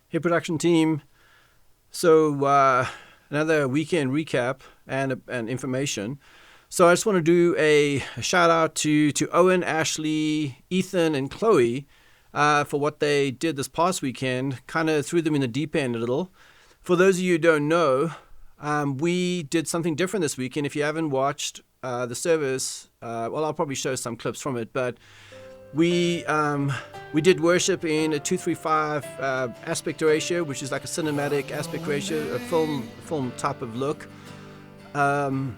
Hey, production team. So another weekend recap and information. So I just want to do a shout out to Owen, Ashley, Ethan, and Chloe for what they did this past weekend. Kind of threw them in the deep end a little. For those of you who don't know, we did something different this weekend. If you haven't watched the service, well, I'll probably show some clips from it, but we did worship in a 2:3:5 aspect ratio, which is like a cinematic aspect ratio, a film type of look. And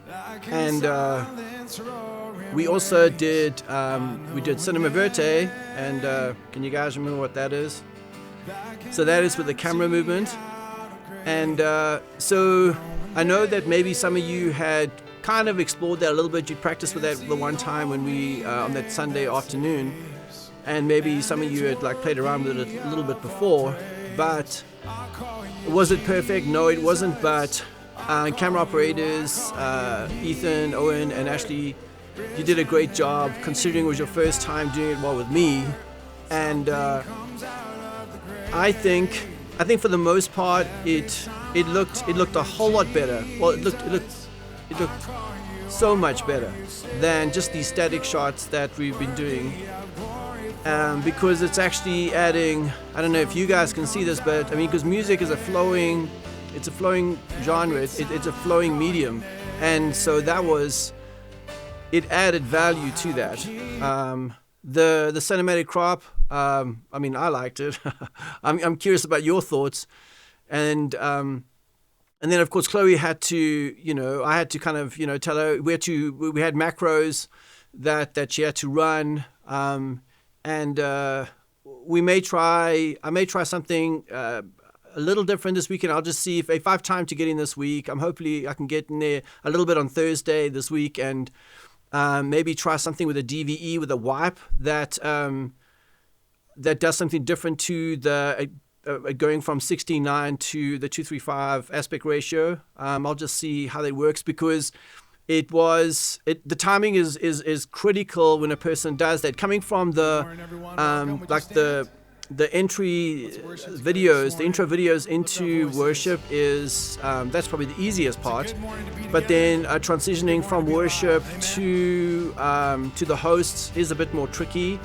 we also did Cinema Verte, and can you guys remember what that is? So that is with the camera movement. And so I know that maybe some of you had kind of explored that a little bit. You practiced with that the one time when we on that Sunday afternoon, and maybe some of you had like played around with it a little bit before. But was it perfect? No, it wasn't. But camera operators, Ethan, Owen, and Ashley, you did a great job considering it was your first time doing it while with me. And I think for the most part it looked a whole lot better. Well, it looked so much better than just these static shots that we've been doing, because it's actually adding, I don't know if you guys can see this, but I mean, because music is a flowing genre, it's a flowing medium, and so it added value to that. The cinematic crop, I mean, I liked it. I'm curious about your thoughts. And then, of course, Chloe had to, I had to kind of, tell her we had macros that she had to run. And I may try something a little different this weekend. I'll just see if I have time to get in this week. Hopefully I can get in there a little bit on Thursday this week, and maybe try something with a DVE with a wipe that does something different to the going from 16:9 to the 2:3:5 aspect ratio. I'll just see how that works, because the timing is critical when a person does that. Coming from the entry videos, the intro videos into worship is that's probably the easiest part. But then transitioning from worship to the hosts is a bit more tricky.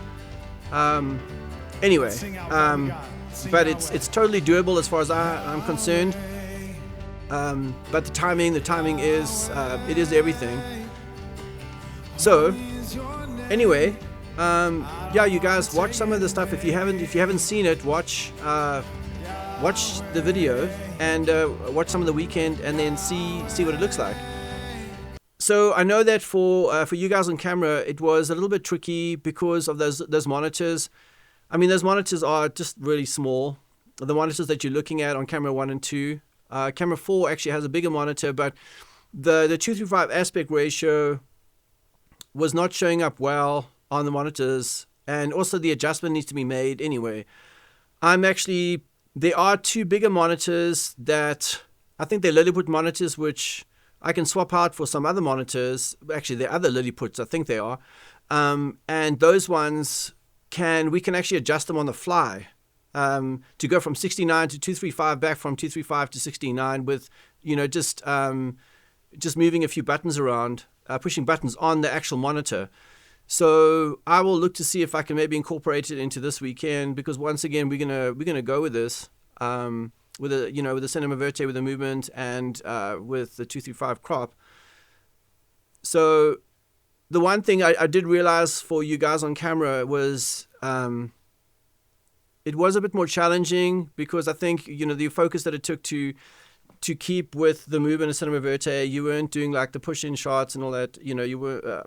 Anyway, but it's totally doable as far as I'm concerned. But the timing is it is everything. So anyway, you guys watch some of the stuff. If you haven't seen it, watch the video and watch some of the weekend, and then see what it looks like. So I know that for you guys on camera, it was a little bit tricky because of those monitors. I mean, those monitors are just really small. The monitors that you're looking at on camera 1 and 2. Camera 4 actually has a bigger monitor, but the 2:3:5 aspect ratio was not showing up well on the monitors, and also the adjustment needs to be made anyway. There are 2 bigger monitors that I think they're Lilliput monitors, which I can swap out for some other monitors. Actually, they're other Lilliputs, I think they are. And those ones we can actually adjust them on the fly, to go from 69 to 2:3:5, back from 2:3:5 to 69 with, just moving a few buttons around, pushing buttons on the actual monitor. So I will look to see if I can maybe incorporate it into this weekend, because once again we're gonna go with this, with the Cinema Verte, with the movement, and with the 2:3:5 crop. So the one thing I did realize for you guys on camera was it was a bit more challenging, because I think the focus that it took to keep with the movement of Cinema Verte, you weren't doing like the push-in shots and all that. You were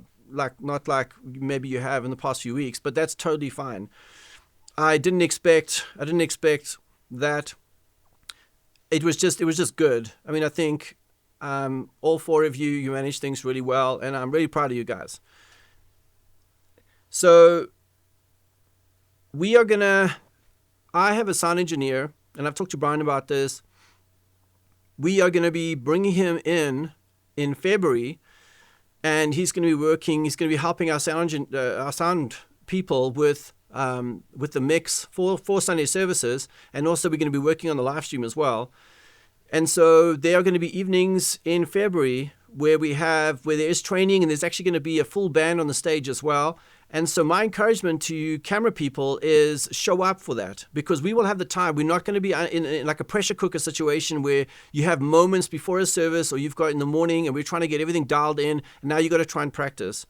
not like maybe you have in the past few weeks, but that's totally fine. I didn't expect that. It was just good. I mean, I think all 4 of you managed things really well, and I'm really proud of you guys. So I have a sound engineer, and I've talked to Brian about this. We are going to be bringing him in February, and he's going to be helping our sound people with with the mix for Sunday services, and also we're going to be working on the live stream as well. And so there are going to be evenings in February where there is training, and there's actually going to be a full band on the stage as well. And so my encouragement to camera people is show up for that, because we will have the time. We're not going to be in like a pressure cooker situation where you have moments before a service, or you've got in the morning and we're trying to get everything dialed in, and now you got to try and practice.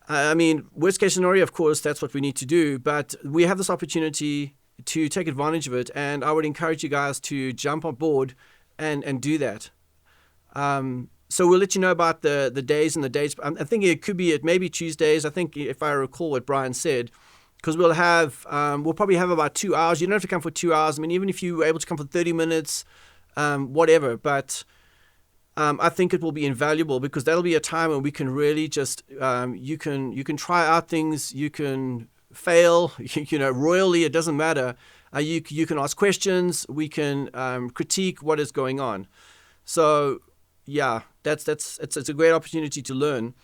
I mean, worst case scenario, of course, that's what we need to do, but we have this opportunity to take advantage of it, and I would encourage you guys to jump on board and do that. So we'll let you know about the days and the dates. I'm thinking it could be maybe Tuesdays. I think, if I recall what Brian said, because we'll probably have about 2 hours. You don't have to come for 2 hours. I mean, even if you were able to come for 30 minutes, whatever. But I think it will be invaluable, because that'll be a time when we can really just you can try out things. You can fail, royally. It doesn't matter. You can ask questions. We can critique what is going on. So yeah, it's a great opportunity to learn.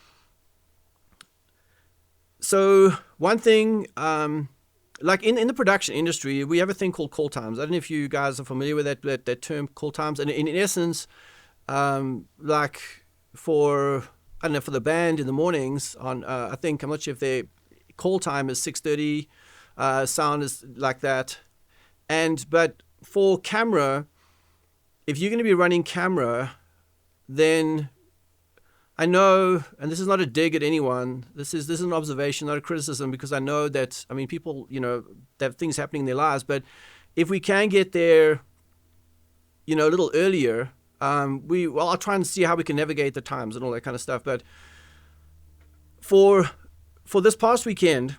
So one thing, like in the production industry, we have a thing called call times. I don't know if you guys are familiar with that term, call times. And in essence, like for the band in the mornings on, I'm not sure if their call time is 6:30, sound is like that. But for camera, if you're going to be running camera, then I know, and this is not a dig at anyone, this is an observation, not a criticism, because I know that, people, they have things happening in their lives, but if we can get there, a little earlier, I'll try and see how we can navigate the times and all that kind of stuff. But for this past weekend,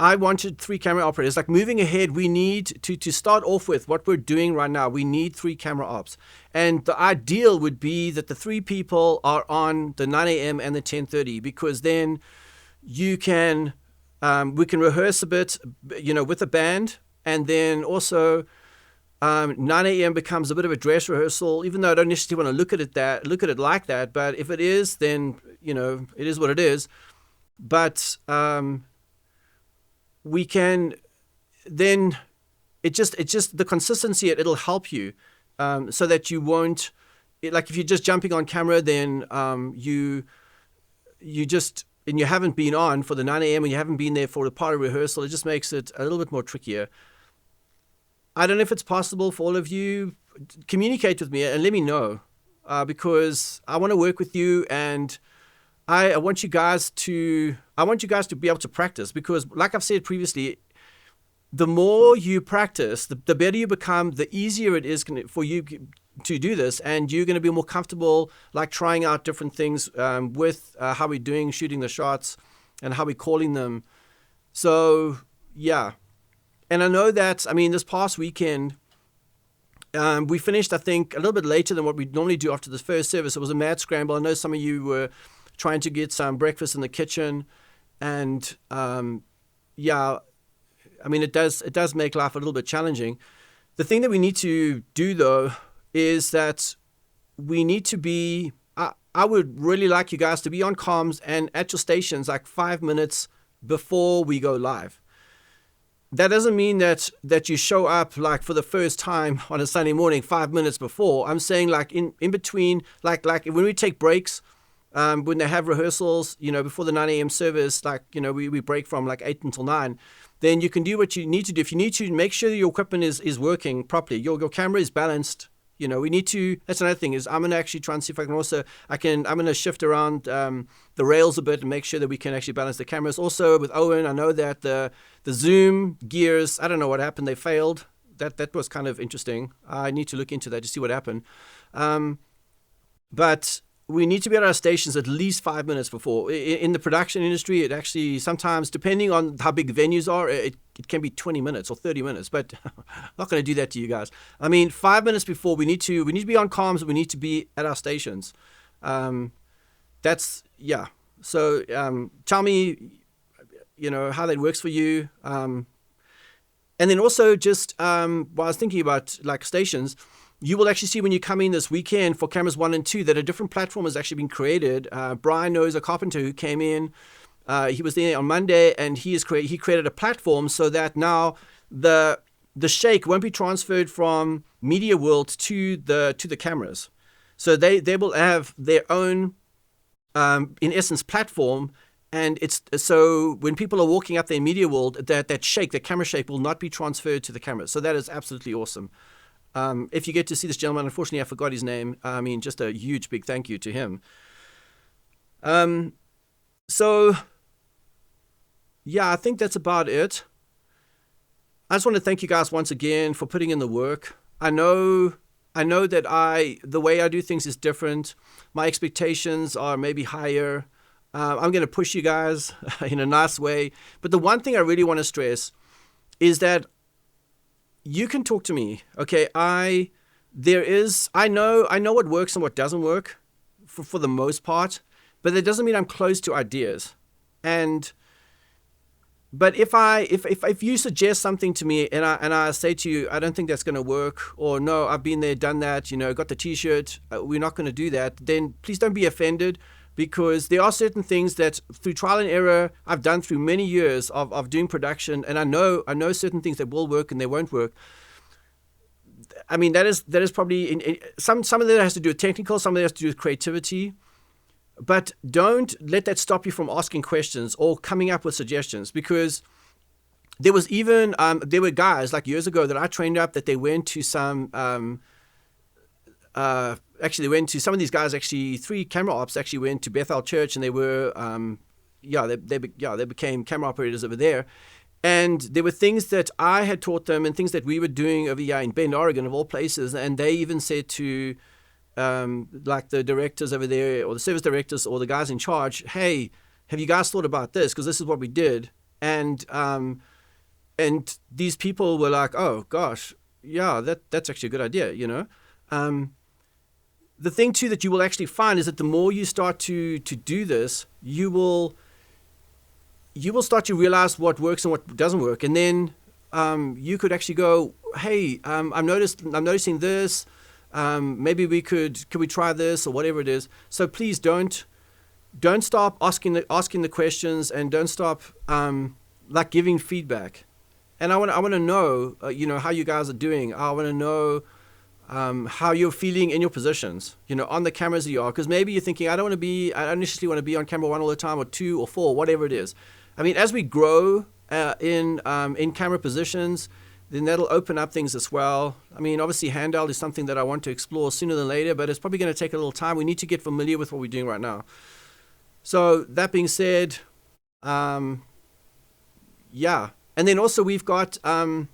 I wanted 3 camera operators. Like, moving ahead, we need to start off with what we're doing right now. We need 3 camera ops. And the ideal would be that the 3 people are on the 9 a.m. and the 10:30, because then we can rehearse a bit, with the band. And then also 9 a.m. becomes a bit of a dress rehearsal, even though I don't necessarily want to look at it like that. But if it is, then, it is what it is. But we can then, it's just the consistency, it'll help you, so that you won't, like if you're just jumping on camera, then you haven't been on for the 9 a.m. and you haven't been there for the part of rehearsal, it just makes it a little bit more trickier. I don't know if it's possible for all of you. Communicate with me and let me know, because I want to work with you, and I want you guys to be able to practice, because like I've said previously, the more you practice, the better you become, the easier it is for you to do this, and you're going to be more comfortable, like trying out different things with how we're doing, shooting the shots, and how we're calling them. So yeah, and I know that, this past weekend, we finished, I think, a little bit later than what we normally do after the first service. It was a mad scramble. I know some of you were trying to get some breakfast in the kitchen, and it does make life a little bit challenging. The thing that we need to do, though, is that we need to be, I would really like you guys to be on comms and at your stations like 5 minutes before we go live. That doesn't mean that you show up like for the first time on a Sunday morning 5 minutes before. I'm saying like in between, like when we take breaks, when they have rehearsals, before the 9 a.m. service, like, we break from like 8 until 9, then you can do what you need to do. If you need to, make sure that your equipment is working properly. Your camera is balanced. We need to, that's another thing, is I'm going to actually try and see if I can also, I'm going to shift around the rails a bit and make sure that we can actually balance the cameras. Also with Owen, I know that the zoom gears, I don't know what happened. They failed. That was kind of interesting. I need to look into that to see what happened. But we need to be at our stations at least 5 minutes before. In the production industry, it actually sometimes, depending on how big the venues are, it can be 20 minutes or 30 minutes, but I'm not going to do that to you guys. 5 minutes before, we need to be on comms, we need to be at our stations. So tell me, how that works for you. And then also just, while I was thinking about like stations, you will actually see when you come in this weekend for cameras 1 and 2 that a different platform has actually been created. Brian knows a carpenter who came in He was there on Monday, and he created a platform so that now the shake won't be transferred from Media World to the cameras. So they will have their own, in essence, platform. And it's so when people are walking up their Media World, that shake, the camera shake, will not be transferred to the cameras. So that is absolutely awesome. If you get to see this gentleman, unfortunately I forgot his name. I mean, just a huge big thank you to him. So yeah, I think that's about it. I just want to thank you guys once again for putting in the work. I know that the way I do things is different. My expectations are maybe higher. I'm going to push you guys in a nice way. But the one thing I really want to stress is that you can talk to me. Okay, I know what works and what doesn't work for the most part, but that doesn't mean I'm closed to ideas. But if you suggest something to me and I say to you, I don't think that's going to work, or no, I've been there, done that, got the T-shirt, we're not going to do that, then please don't be offended, because there are certain things that through trial and error I've done through many years of doing production, and I know certain things that will work and they won't work. I mean, that is probably some of that has to do with technical, some of that has to do with creativity. But don't let that stop you from asking questions or coming up with suggestions, because there was even there were guys like years ago that I trained up that they went to some actually they went to some of these guys, actually 3 camera ops actually went to Bethel Church, and they were they became camera operators over there. And there were things that I had taught them and things that we were doing over here in Bend, Oregon, of all places, and they even said to like the directors over there, or the service directors, or the guys in charge, hey, have you guys thought about this? Because this is what we did. And these people were like, oh gosh, yeah, that's actually a good idea, The thing too that you will actually find is that the more you start to do this, you will start to realize what works and what doesn't work. And then you could actually go, hey, I'm noticing this. Maybe could we try this, or whatever it is. So please don't stop asking the questions, and don't stop like giving feedback. And I want to know how you guys are doing. I want to know how you're feeling in your positions, on the cameras that you are, because maybe you're thinking, I don't initially want to be on camera 1 all the time, or 2 or 4, whatever it is. I mean, as we grow in camera positions, then that'll open up things as well. I mean, obviously handheld is something that I want to explore sooner than later, but it's probably going to take a little time. We need to get familiar with what we're doing right now. So that being said, yeah. And then also we've got, I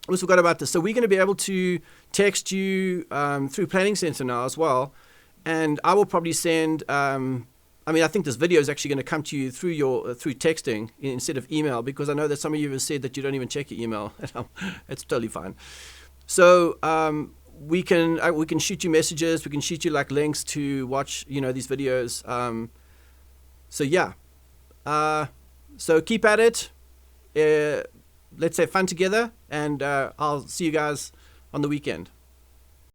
almost forgot about this. So we're going to be able to text you through Planning Center now as well. And I will probably send, I think this video is actually going to come to you through texting instead of email, because I know that some of you have said that you don't even check your email. It's totally fine. So we can shoot you messages. We can shoot you like links to watch these videos. So yeah. So keep at it. Let's have fun together, and I'll see you guys on the weekend.